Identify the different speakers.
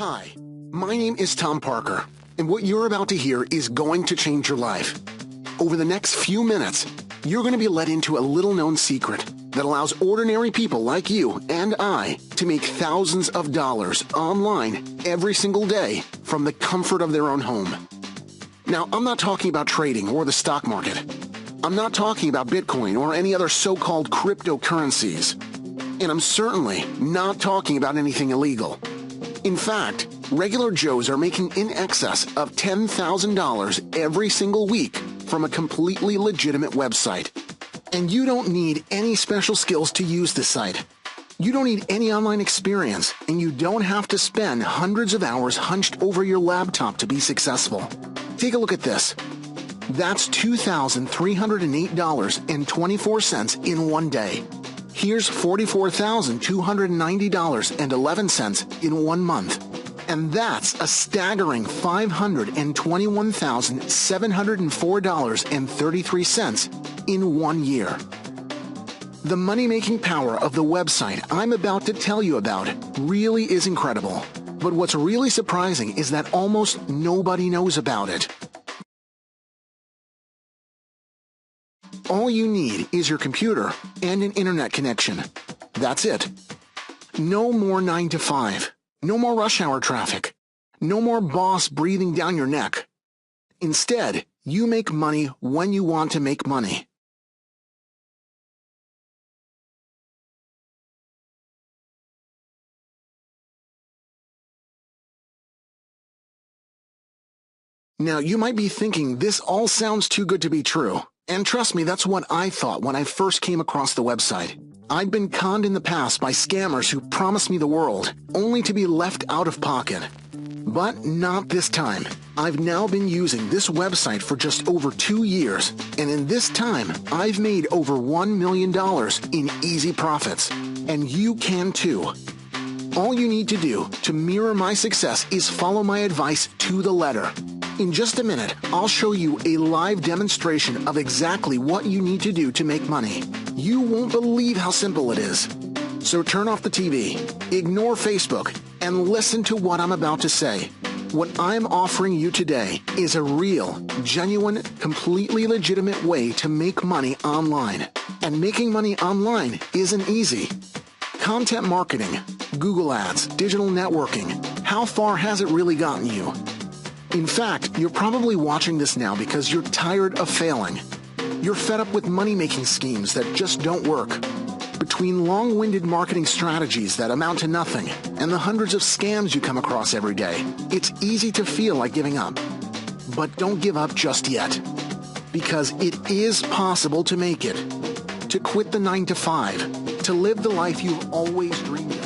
Speaker 1: Hi, my name is Tom Parker, and what you're about to hear is going to change your life. Over the next few minutes, you're going to be led into a little-known secret that allows ordinary people like you and I to make thousands of dollars online every single day from the comfort of their own home. Now, I'm not talking about trading or the stock market. I'm not talking about Bitcoin or any other so-called cryptocurrencies. And I'm certainly not talking about anything illegal. In fact, regular Joes are making in excess of $10,000 every single week from a completely legitimate website. And you don't need any special skills to use the site. You don't need any online experience, and you don't have to spend hundreds of hours hunched over your laptop to be successful. Take a look at this. That's $2,308.24 in one day. Here's $44,290.11 in 1 month. And that's a staggering $521,704.33 in 1 year. The money-making power of the website I'm about to tell you about really is incredible. But what's really surprising is that almost nobody knows about it. All you need is your computer and an internet connection. That's it. No more 9 to 5. No more rush hour traffic. No more boss breathing down your neck. Instead, you make money when you want to make money. Now, you might be thinking this all sounds too good to be true. And trust me, that's what I thought when I first came across the website. I'd been conned in the past by scammers who promised me the world, only to be left out of pocket. But not this time. I've now been using this website for just over 2 years, and in this time, I've made over $1 million in easy profits. And you can too. All you need to do to mirror my success is follow my advice to the letter. In just a minute, I'll show you a live demonstration of exactly what you need to do to make money. You won't believe how simple it is. So turn off the TV, ignore Facebook, and listen to what I'm about to say. What I'm offering you today is a real, genuine, completely legitimate way to make money online. And making money online isn't easy. Content marketing, Google Ads, digital networking, how far has it really gotten you? In fact, you're probably watching this now because you're tired of failing. You're fed up with money-making schemes that just don't work. Between long-winded marketing strategies that amount to nothing and the hundreds of scams you come across every day, it's easy to feel like giving up. But don't give up just yet. Because it is possible to make it. To quit the 9 to 5. To live the life you've always dreamed of.